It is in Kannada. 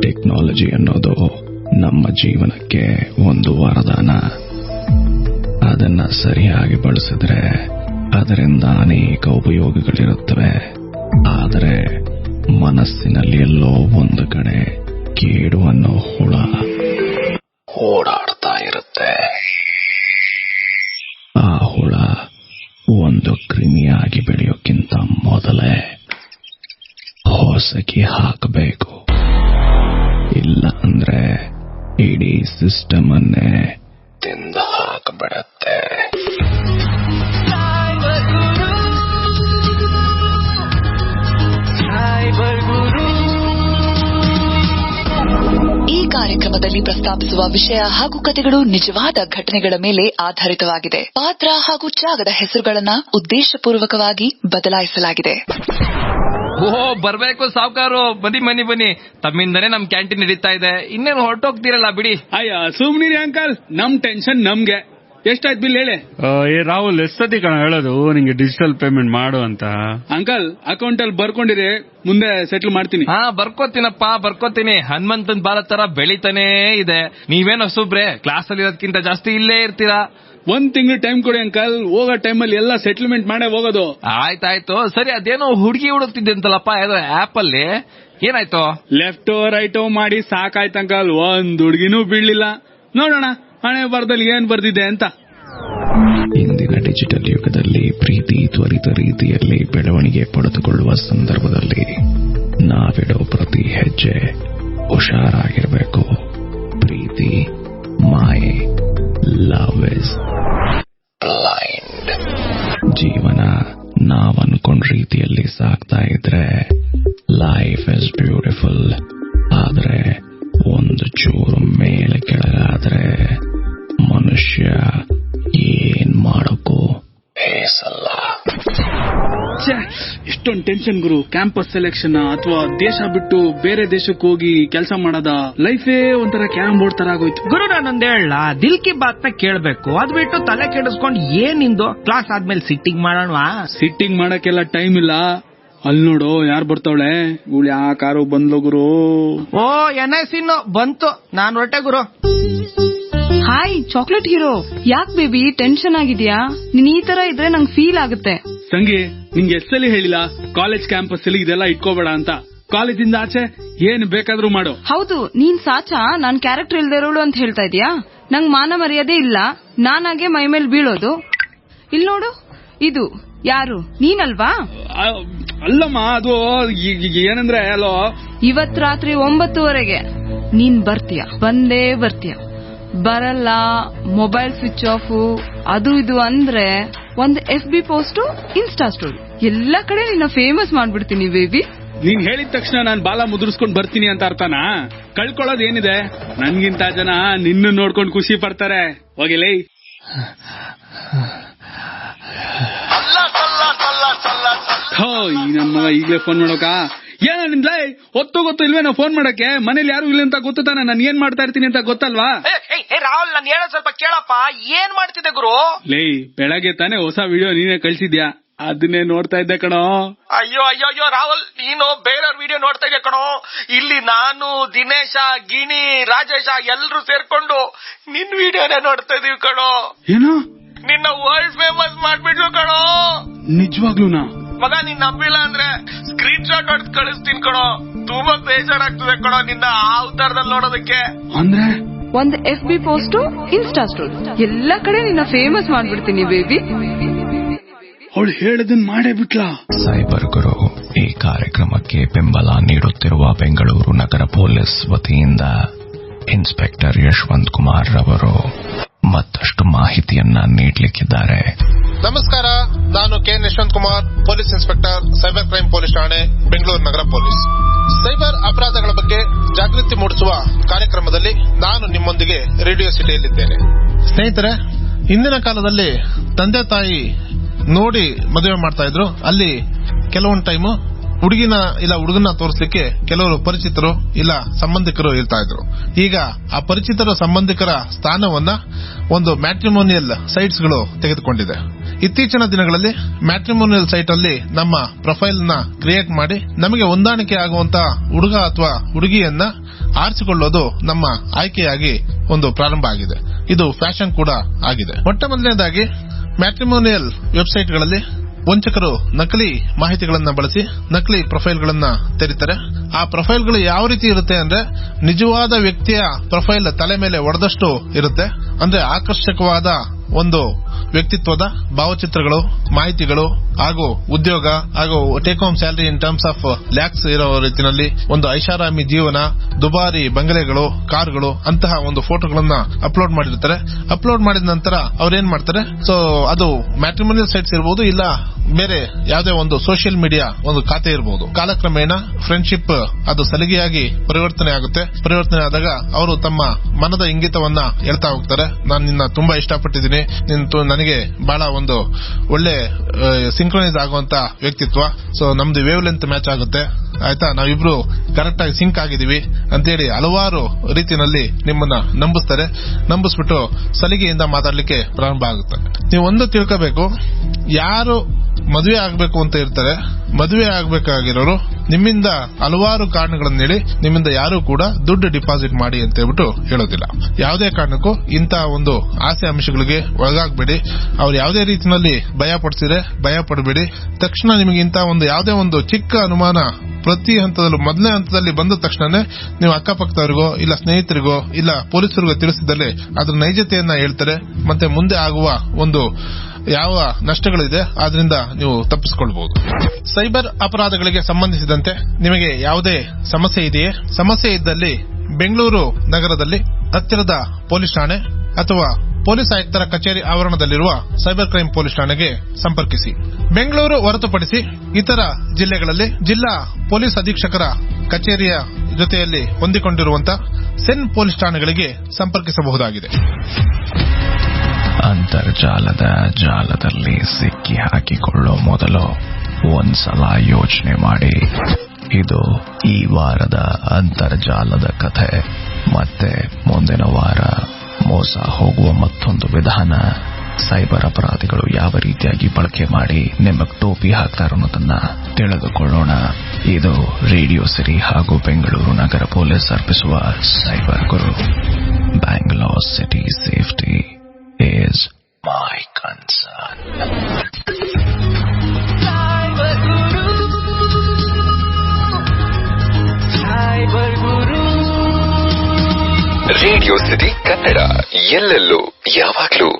ಟೆಕ್ನಾಲಜಿ ಅನ್ನೋದು ನಮ್ಮ ಜೀವನಕ್ಕೆ ಒಂದು ವರದಾನ. ಅದನ್ನ ಸರಿಯಾಗಿ ಬಳಸಿದ್ರೆ ಅದರಿಂದ ಅನೇಕ ಉಪಯೋಗಗಳಿರುತ್ತವೆ. ಆದರೆ ಮನಸ್ಸಿನಲ್ಲಿ ಎಲ್ಲೋ ಒಂದು ಕಡೆ ಕೇಡು ಅನ್ನೋ ಹುಳ ಓಡಾಡ್ತಾ ಇರುತ್ತೆ. ಆ ಹುಳ ಒಂದು ಕ್ರಿಮಿಯಾಗಿ ಬೆಳೆಯೋಕ್ಕಿಂತ ಮೊದಲೇ ಹೊಸಕಿ ಹಾಕಬೇಕು. ಇಲ್ಲ ಅಂದ್ರೆ ಇಡೀ ಸಿಸ್ಟಮ್ ಅನ್ನೇ ತಿಂದು ಹಾಕಬಿಡತ್ತೆ. ಈ ಕಾರ್ಯಕ್ರಮದಲ್ಲಿ ಪ್ರಸ್ತಾಪಿಸುವ ವಿಷಯ ಹಾಗೂ ಕಥೆಗಳು ನಿಜವಾದ ಘಟನೆಗಳ ಮೇಲೆ ಆಧಾರಿತವಾಗಿದೆ. ಪಾತ್ರ ಹಾಗೂ ಜಾಗದ ಹೆಸರುಗಳನ್ನ ಉದ್ದೇಶಪೂರ್ವಕವಾಗಿ ಬದಲಾಯಿಸಲಾಗಿದೆ. ಓಹೋ, ಬರ್ಬೇಕು ಸಾವ್ಕಾರು. ಬನ್ನಿ. ತಮ್ಮಿಂದನೇ ನಮ್ ಕ್ಯಾಂಟೀನ್ ನಡೀತಾ ಇದೆ. ಇನ್ನೇನು ಹೊರಟೋಗ್ತಿರಲ್ಲ ಬಿಡಿ. ಅಯ್ಯ ಸುಮ್ನಿರಿ ಅಂಕಲ್, ನಮ್ ಟೆನ್ಷನ್ ನಮ್ಗೆ. ಎಷ್ಟಾಯ್ತು ಬಿಲ್ ಹೇಳಿ. ರಾಹುಲ್, ಎಷ್ಟೊತ್ತಿ ಕಣ ಹೇಳೋದು ನಿಂಗೆ ಡಿಜಿಟಲ್ ಪೇಮೆಂಟ್ ಮಾಡು ಅಂತ. ಅಂಕಲ್ ಅಕೌಂಟ್ ಅಲ್ಲಿ ಬರ್ಕೊಂಡಿರಿ, ಮುಂದೆ ಸೆಟ್ಲ್ ಮಾಡ್ತೀನಿ. ಬರ್ಕೋತೀನಿ. ಹನುಮಂತನ್ ಬಾಲ ತರ ಬೆಳಿತಾನೇ ಇದೆ. ನೀವೇನೋ ಸುಬ್ರೆ ಕ್ಲಾಸ್ ಅಲ್ಲಿ ಇರೋದಕ್ಕಿಂತ ಜಾಸ್ತಿ ಇಲ್ಲೇ ಇರ್ತೀರಾ. 1 ತಿಂಗಳು ಟೈಮ್ ಕೊಡಿ ಅಂಕಲ್, ಹೋಗೋ ಟೈಮಲ್ಲಿ ಎಲ್ಲ ಸೆಟ್ಲ್ಮೆಂಟ್ ಮಾಡೇ ಹೋಗೋದು. ಆಯ್ತಾಯ್ತು ಸರಿ. ಅದೇನೋ ಹುಡುಗಿ ಹುಡುಕ್ತಿದ್ದೆ ಅಂತಲ್ಲಪ್ಪ ಯಾವುದೋ ಆಪ್ ಅಲ್ಲಿ, ಏನಾಯ್ತು? ಲೆಫ್ಟೋ ರೈಟೋ ಮಾಡಿ ಸಾಕಾಯ್ತು ಅಂಕಲ್, ಒಂದ್ ಹುಡುಗಿನೂ ಬೀಳ್ಲಿಲ್ಲ. ನೋಡೋಣ ಹಣೆ ಬರದಲ್ಲಿ ಏನ್ ಬರ್ದಿದೆ ಅಂತ. ಇಂದಿನ ಡಿಜಿಟಲ್ ಯುಗದಲ್ಲಿ ಪ್ರೀತಿ ತ್ವರಿತ ರೀತಿಯಲ್ಲಿ ಬೆಳವಣಿಗೆ ಪಡೆದುಕೊಳ್ಳುವ ಸಂದರ್ಭದಲ್ಲಿ ನಾವಿಡೋ ಪ್ರತಿ ಹೆಜ್ಜೆ ಹುಷಾರಾಗಿರಬೇಕು. ಪ್ರೀತಿ ಮಾಯೆ, ಲವ್ ಇಸ್ ಬ್ಲೈಂಡ್. ಜೀವನ ನಾವನ್ಕೊಂಡ ರೀತಿಯಲ್ಲಿ ಸಾಗ್ತಾ ಇದ್ರೆ ಲೈಫ್ ಇಸ್ ಬ್ಯೂಟಿಫುಲ್. ಆದ್ರೆ ಒಂದು ಚೂರು ಮೇಲೆ ಕೆಳಗಾದ್ರೆ ಮನುಷ್ಯ ಏನ್ ಮಾಡೋಕ್ಕೂ ಹೇಸಲ್ಲ. ಇಷ್ಟೊಂದು ಟೆನ್ಷನ್ ಗುರು. ಕ್ಯಾಂಪಸ್ ಸೆಲೆಕ್ಷನ್ ಅಥವಾ ದೇಶ ಬಿಟ್ಟು ಬೇರೆ ದೇಶಕ್ಕೆ ಹೋಗಿ ಕೆಲಸ ಮಾಡೋದ, ಲೈಫೇ ಒಂಥರ ಕ್ಯಾರಂ ಬೋರ್ಡ್ ತರ ಆಗೋಯ್ತು. ಗುರು, ನಾನೊಂದ್ ಹೇಳ, ದಿಲ್ ಕಿ ಬಾತ್ ನ ಕೇಳ್ಬೇಕು. ಅದ್ ಬಿಟ್ಟು ತಲೆ ಕೆಡಿಸ್ಕೊಂಡು ಏನಿಂದು ಕ್ಲಾಸ್ ಆದ್ಮೇಲೆ ಸಿಟ್ಟಿಂಗ್ ಮಾಡೋಣವಾ? ಸಿಟ್ಟಿಂಗ್ ಮಾಡಕ್ಕೆಲ್ಲ ಟೈಮ್ ಇಲ್ಲ. ಅಲ್ಲಿ ನೋಡು ಯಾರು ಬರ್ತಾವಳೆ, ಇವಳು ಯಾಕಾರು ಬಂದ್ಲು ಗುರು. ಓ NS ಬಂತು, ನಾನ್ ಹೊರಟೆ ಗುರು. Hi chocolate hero. ಯಾಕ್ ಬೇಬಿ ಟೆನ್ಷನ್ ಆಗಿದ್ಯಾ? ನೀನ್ ಈ ತರ ಇದ್ರೆ ನಂಗೆ ಫೀಲ್ ಆಗುತ್ತೆ. ಸಂಗಿ, ನಿಂಗೆ ಎಷ್ಟಲ್ಲಿ ಹೇಳಿಲ್ಲ ಕಾಲೇಜ್ ಕ್ಯಾಂಪಸ್ ಅಲ್ಲಿ ಇದೆಲ್ಲ ಇಟ್ಕೋಬೇಡ ಅಂತ. ಕಾಲೇಜಿಂದ ಆಚೆ ಏನ್ ಬೇಕಾದ್ರೂ ಮಾಡು. ಹೌದು, ನೀನ್ ಸಾಚಾ ನಾನ್ ಕ್ಯಾರೆಕ್ಟರ್ ಇಲ್ದೇ ಇರೋಳು ಅಂತ ಹೇಳ್ತಾ ಇದೀಯಾ? ನಂಗ್ ಮಾನ ಮರ್ಯಾದೆ ಇಲ್ಲ, ನಾನಾಗೆ ಮೈ ಮೇಲ್ ಬೀಳೋದು. ಇಲ್ ನೋಡು, ಇದು ಯಾರು? ನೀನಲ್ವಾ? ಅಲ್ಲಮ್ಮ, ಅದು ಏನಂದ್ರೆ ಅಲೋ, ಇವತ್ ರಾತ್ರಿ 9:00 ನೀನ್ ಬರ್ತೀಯ, ಬಂದೇ ಬರ್ತೀಯ. ಬರಲ್ಲ, ಮೊಬೈಲ್ ಸ್ವಿಚ್ ಆಫ್, ಅದು ಇದು ಅಂದ್ರೆ ಒಂದ್ FB ಪೋಸ್ಟ್, ಇನ್ಸ್ಟಾ ಸ್ಟೋರಿ, ಎಲ್ಲಾ ಕಡೆ ನಿನ್ನ ಫೇಮಸ್ ಮಾಡ್ಬಿಡ್ತೀನಿ ಬೇಬಿ. ನೀನ್ ಹೇಳಿದ ತಕ್ಷಣ ನಾನ್ ಬಾಲ ಮುದ್ರಿಸ್ಕೊಂಡ್ ಬರ್ತೀನಿ ಅಂತ ಅರ್ಥನಾ? ಕಳ್ಕೊಳ್ಳೋದು ಏನಿದೆ? ನನ್ಗಿಂತ ಜನ ನಿನ್ನ ನೋಡ್ಕೊಂಡು ಖುಷಿ ಪಡ್ತಾರೆ. ಹೋಗಿಲೇ. ಈ ನನ್ನ ಮಗ ಈಗಲೇ ಫೋನ್ ಮಾಡೋಕ? ಏನ ನಿಂದ್ಲೈ, ಹೊತ್ತು ಗೊತ್ತು ಇಲ್ವೇನೋ ಫೋನ್ ಮಾಡಕ್ಕೆ? ಮನೇಲಿ ಯಾರು ಇಲ್ಲ ಅಂತ ಗೊತ್ತು ತಾನೆ, ನಾನು ಏನ್ ಮಾಡ್ತಾ ಇರ್ತೀನಿ ಅಂತ ಗೊತ್ತಲ್ವಾ? ರಾಹುಲ್, ನಾನು ಹೇಳೋದ್ ಸ್ವಲ್ಪ ಕೇಳಪ್ಪ. ಏನ್ ಮಾಡ್ತಿದ್ದೆ ಗುರು? ಲೇ, ಬೆಳಗ್ಗೆ ತಾನೇ ಹೊಸ ವಿಡಿಯೋ ನೀನೇ ಕಳ್ಸಿದ್ಯಾ, ಅದನ್ನೇ ನೋಡ್ತಾ ಇದ್ದೆ ಕಣೋ. ಅಯ್ಯೋ ರಾಹುಲ್, ನೀನು ಬೇರೆಯವ್ರ ವಿಡಿಯೋ ನೋಡ್ತಾ ಇದ್ದೆ ಕಣೋ. ಇಲ್ಲಿ ನಾನು, ದಿನೇಶ, ಗಿಣಿ, ರಾಜೇಶ ಎಲ್ರು ಸೇರ್ಕೊಂಡು ನಿನ್ ವಿಡಿಯೋನೇ ನೋಡ್ತಾ ಇದೀವಿ ಕಣೋ. ಏನೋ ನಿನ್ನ ವರ್ಲ್ಡ್ ಫೇಮಸ್ ಮಾಡ್ಬಿಟ್ಲು ಕಣೋ. ನಿಜವಾಗ್ಲೂನಾ? ಮಗ, ನೀನ್ ನಂಬಿಲ್ಲ ಅಂದ್ರೆ ಸ್ಕ್ರೀನ್ ಶಾಟ್ ಹೊಡೆದು ಕಳಿಸ್ತೀನಿ ಕಣೋ. ತುಂಬಾ ಬೇಜಾರಾಗ್ತದೆ ಕಣೋ ನಿನ್ನ ಆ ಅವತಾರದಲ್ಲಿ ನೋಡೋದಕ್ಕೆ. ಅಂದ್ರೆ ಒಂದ್ FB ಪೋಸ್ಟ್, ಇನ್ಸ್ಟಾ ಸ್ಟೋರಿ, ಎಲ್ಲಾ ಕಡೆ ನಿನ್ನ ಫೇಮಸ್ ಮಾಡ್ಬಿಡ್ತೀನಿ ಬೇಬಿ. ಅವಳು ಹೇಳದನ್ ಮಾಡೇ ಬಿಟ್ಲಾ? ಸೈಬರ್ ಗುರು ಈ ಕಾರ್ಯಕ್ರಮಕ್ಕೆ ಬೆಂಬಲ ನೀಡುತ್ತಿರುವ ಬೆಂಗಳೂರು ನಗರ ಪೊಲೀಸ್ ವತಿಯಿಂದ ಇನ್ಸ್ಪೆಕ್ಟರ್ ಯಶವಂತ್ ಕುಮಾರ್ ರವರು ಮತ್ತಷ್ಟು ಮಾಹಿತಿಯನ್ನ ನೀಡಲಿಕ್ಕಿದ್ದಾರೆ. ನಮಸ್ಕಾರ, ನಾನು KN Yashwant Kumar, police inspector, cyber crime police ಠಾಣೆ, ಬೆಂಗಳೂರು ನಗರ ಪೊಲೀಸ್. ಸೈಬರ್ ಅಪರಾಧಗಳ ಬಗ್ಗೆ ಜಾಗೃತಿ ಮೂಡಿಸುವ ಕಾರ್ಯಕ್ರಮದಲ್ಲಿ ನಾನು ನಿಮ್ಮೊಂದಿಗೆ ರೇಡಿಯೋ ಸಿಟಿಯಲ್ಲಿದ್ದೇನೆ. ಸ್ನೇಹಿತರೆ, ಇಂದಿನ ಕಾಲದಲ್ಲಿ ತಂದೆ ತಾಯಿ ನೋಡಿ ಮದುವೆ ಮಾಡ್ತಾ ಇದ್ರು. ಅಲ್ಲಿ ಕೆಲವೊಂದು ಟೈಮು ಹುಡುಗಿನ ಇಲ್ಲ ಹುಡುಗನ ತೋರಿಸಲಿಕ್ಕೆ ಕೆಲವರು ಪರಿಚಿತರು ಇಲ್ಲ ಸಂಬಂಧಿಕರು ಇರ್ತಾ ಇದ್ರು. ಈಗ ಆ ಪರಿಚಿತರ ಸಂಬಂಧಿಕರ ಸ್ಥಾನವನ್ನ ಒಂದು ಮ್ಯಾಟ್ರಿಮೋನಿಯಲ್ ಸೈಟ್ಸ್ ಗಳು ತೆಗೆದುಕೊಂಡಿದೆ. ಇತ್ತೀಚಿನ ದಿನಗಳಲ್ಲಿ ಮ್ಯಾಟ್ರಿಮೋನಿಯಲ್ ಸೈಟ್ ಅಲ್ಲಿ ನಮ್ಮ ಪ್ರೊಫೈಲ್ ನ ಕ್ರಿಯೇಟ್ ಮಾಡಿ ನಮಗೆ ಹೊಂದಾಣಿಕೆ ಆಗುವಂತಹ ಹುಡುಗ ಅಥವಾ ಹುಡುಗಿಯನ್ನ ಆರಿಸಿಕೊಳ್ಳೋದು ನಮ್ಮ ಆಯ್ಕೆಯಾಗಿ ಒಂದು ಪ್ರಾರಂಭ ಆಗಿದೆ. ಇದು ಫ್ಯಾಷನ್ ಕೂಡ ಆಗಿದೆ. ಮೊಟ್ಟ ಮೊದಲನೇದಾಗಿ ಮ್ಯಾಟ್ರಿಮೋನಿಯಲ್ ವೆಬ್ಸೈಟ್ಗಳಲ್ಲಿ ವಂಚಕರು ನಕಲಿ ಮಾಹಿತಿಗಳನ್ನ ಬಳಸಿ ನಕಲಿ ಪ್ರೊಫೈಲ್ಗಳನ್ನ ತೆರೀತಾರೆ. ಆ ಪ್ರೊಫೈಲ್ಗಳು ಯಾವ ರೀತಿ ಇರುತ್ತೆ ಅಂದ್ರೆ ನಿಜವಾದ ವ್ಯಕ್ತಿಯ ಪ್ರೊಫೈಲ್ ತಲೆ ಮೇಲೆ ಒಡೆದಷ್ಟು ಇರುತ್ತೆ. ಅಂದ್ರೆ ಆಕರ್ಷಕವಾದ ಒಂದು ವ್ಯಕ್ತಿತ್ವದ ಭಾವಚಿತ್ರಗಳು, ಮಾಹಿತಿಗಳು ಹಾಗೂ ಉದ್ಯೋಗ ಹಾಗೂ take home salary in terms of lakhs ಇರೋ ರೀತಿಯಲ್ಲಿ ಒಂದು ಐಷಾರಾಮಿ ಜೀವನ, ದುಬಾರಿ ಬಂಗಲೆಗಳು, ಕಾರುಗಳು ಅಂತಹ ಒಂದು ಫೋಟೋಗಳನ್ನ ಅಪ್ಲೋಡ್ ಮಾಡಿರ್ತಾರೆ. ಅಪ್ಲೋಡ್ ಮಾಡಿದ ನಂತರ ಅವ್ರೇನ್ ಮಾಡ್ತಾರೆ, ಸೊ ಅದು ಮ್ಯಾಟ್ರಿಮೋನಿಯಲ್ ಸೈಟ್ಸ್ ಇರಬಹುದು ಇಲ್ಲ ಬೇರೆ ಯಾವುದೇ ಒಂದು ಸೋಷಿಯಲ್ ಮೀಡಿಯಾ ಒಂದು ಖಾತೆ ಇರಬಹುದು. ಕಾಲಕ್ರಮೇಣ ಫ್ರೆಂಡ್ಶಿಪ್ ಅದು ಸಲಿಗೆಯಾಗಿ ಪರಿವರ್ತನೆ ಆಗುತ್ತೆ. ಪರಿವರ್ತನೆ ಆದಾಗ ಅವರು ತಮ್ಮ ಮನದ ಇಂಗಿತವನ್ನ ಹೇಳ್ತಾ ಹೋಗ್ತಾರೆ. ನಾನು ನಿನ್ನ ತುಂಬಾ ಇಷ್ಟಪಟ್ಟಿದ್ದೀನಿ, ನನಗೆ ಬಹಳ ಒಂದು ಒಳ್ಳೆ ಸಿಂಕ್ರನೈಸ್ ಆಗುವಂತ ವ್ಯಕ್ತಿತ್ವ, ಸೊ ನಮ್ದು ವೇವ್ ಲೆಂತ್ ಮ್ಯಾಚ್ ಆಗುತ್ತೆ, ಆಯ್ತಾ, ನಾವಿಬ್ರು ಕರೆಕ್ಟ್ ಆಗಿ ಸಿಂಕ್ ಆಗಿದೀವಿ ಅಂತೇಳಿ ಹಲವಾರು ರೀತಿಯಲ್ಲಿ ನಿಮ್ಮನ್ನ ನಂಬಿಸ್ಬಿಟ್ಟು ಸಲಿಗೆಯಿಂದ ಮಾತಾಡ್ಲಿಕ್ಕೆ ಪ್ರಾರಂಭ ಆಗುತ್ತೆ. ನೀವು ಒಂದು ತಿಳ್ಕೋಬೇಕು, ಯಾರು ಮದುವೆ ಆಗ್ಬೇಕು ಅಂತ ಇರ್ತಾರೆ, ಮದುವೆ ಆಗ್ಬೇಕಾಗಿರೋರು ನಿಮ್ಮಿಂದ ಹಲವಾರು ಕಾರಣಗಳನ್ನ ಹೇಳಿ ನಿಮ್ಮಿಂದ ಯಾರು ಕೂಡ ದುಡ್ಡು ಡಿಪಾಸಿಟ್ ಮಾಡಿ ಅಂತ ಹೇಳ್ಬಿಟ್ಟು ಹೇಳೋದಿಲ್ಲ. ಯಾವುದೇ ಕಾರಣಕ್ಕೂ ಇಂತಹ ಒಂದು ಆಸೆ ಅಂಶಗಳಿಗೆ ಒಳಗಾಗಬೇಡಿ. ಅವ್ರು ಯಾವುದೇ ರೀತಿಯಲ್ಲಿ ಭಯ ಪಡಿಸಿದ್ರೆ ಭಯ ಪಡಬೇಡಿ. ತಕ್ಷಣ ನಿಮಗೆ ಇಂತಹ ಒಂದು ಯಾವುದೇ ಒಂದು ಚಿಕ್ಕ ಅನುಮಾನ ಪ್ರತಿ ಹಂತದಲ್ಲೂ ಮೊದಲನೇ ಹಂತದಲ್ಲಿ ಬಂದ ತಕ್ಷಣನೇ ನೀವು ಅಕ್ಕಪಕ್ಕದವರಿಗೋ ಇಲ್ಲ ಸ್ನೇಹಿತರಿಗೋ ಇಲ್ಲ ಪೊಲೀಸರಿಗೋ ತಿಳಿಸಿದಲ್ಲಿ ಅದ್ರ ನೈಜತೆಯನ್ನ ಹೇಳ್ತಾರೆ. ಮತ್ತೆ ಮುಂದೆ ಆಗುವ ಒಂದು ಯಾವ ನಷ್ಟಗಳಿದೆ ಅದರಿಂದ ನೀವು ತಪ್ಪಿಸಿಕೊಳ್ಳಬಹುದು. ಸೈಬರ್ ಅಪರಾಧಗಳಿಗೆ ಸಂಬಂಧಿಸಿದಂತೆ ನಿಮಗೆ ಯಾವುದೇ ಸಮಸ್ಯೆ ಇದೆಯೇ? ಸಮಸ್ಯೆ ಇದ್ದಲ್ಲಿ ಬೆಂಗಳೂರು ನಗರದಲ್ಲಿ ಹತ್ತಿರದ ಪೊಲೀಸ್ ಠಾಣೆ ಅಥವಾ ಪೊಲೀಸ್ ಆಯುಕ್ತರ ಕಚೇರಿ ಆವರಣದಲ್ಲಿರುವ ಸೈಬರ್ ಕ್ರೈಂ ಪೊಲೀಸ್ ಠಾಣೆಗೆ ಸಂಪರ್ಕಿಸಿ. ಬೆಂಗಳೂರು ಹೊರತುಪಡಿಸಿ ಇತರ ಜಿಲ್ಲೆಗಳಲ್ಲಿ ಜಿಲ್ಲಾ ಪೊಲೀಸ್ ಅಧೀಕ್ಷಕರ ಕಚೇರಿಯ ಜೊತೆಯಲ್ಲಿ ಹೊಂದಿಕೊಂಡಿರುವಂತಹ ಸೆನ್ ಪೊಲೀಸ್ ಠಾಣೆಗಳಿಗೆ ಸಂಪರ್ಕಿಸಬಹುದಾಗಿದೆ. ಅಂತರ್ಜಾಲದ ಜಾಲದಲ್ಲಿ ಸಿಕ್ಕಿ ಹಾಕಿಕೊಳ್ಳೋ ಮೊದಲು ಒಂದ್ಸಲ ಯೋಚನೆ ಮಾಡಿ. ಇದು ಈ ವಾರದ ಅಂತರ್ಜಾಲದ ಕಥೆ. ಮತ್ತೆ ಮುಂದಿನ ವಾರ ಮೋಸ ಹೋಗುವ ಮತ್ತೊಂದು ವಿಧಾನ, ಸೈಬರ್ ಅಪರಾಧಿಗಳು ಯಾವ ರೀತಿಯಾಗಿ ಬಳಕೆ ಮಾಡಿ ನಿಮಗೆ ಟೋಪಿ ಹಾಕ್ತಾರೆ ಅನ್ನೋದನ್ನ ತಿಳಿದುಕೊಳ್ಳೋಣ. ಇದು ರೇಡಿಯೋ ಸಿಟಿ ಹಾಗೂ ಬೆಂಗಳೂರು ನಗರ ಪೊಲೀಸ್ ಅರ್ಪಿಸುವ cyber Guru. Bangalore city safety is my concern. Radio city Kannada, ಎಲ್ಲೆಲ್ಲೂ ಯಾವಾಗ್ಲೂ